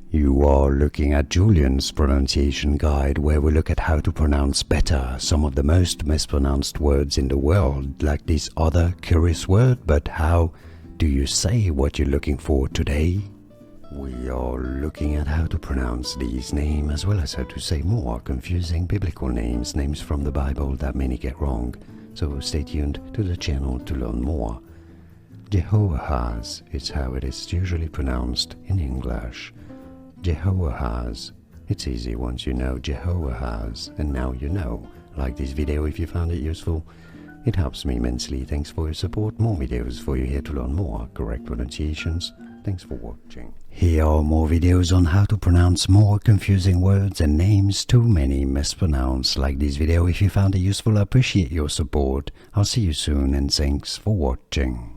You are looking at Julian's pronunciation guide, where we look at how to pronounce better some of the most mispronounced words in the world, like this other curious word. But how do you say what you're looking for today? We are looking at how to pronounce these names, as well as how to say more confusing biblical names from the Bible that many get wrong. So stay tuned to the channel to learn more. Jehoahaz is how it is usually pronounced in English. Jehoahaz. It's easy once you know Jehoahaz, and now you know. Like this video if you found it useful. It helps me immensely. Thanks for your support. More videos for you here to learn more correct pronunciations. Thanks for watching. Here are more videos on how to pronounce more confusing words and names too many mispronounced. Like this video if you found it useful. I appreciate your support. I'll see you soon, and thanks for watching.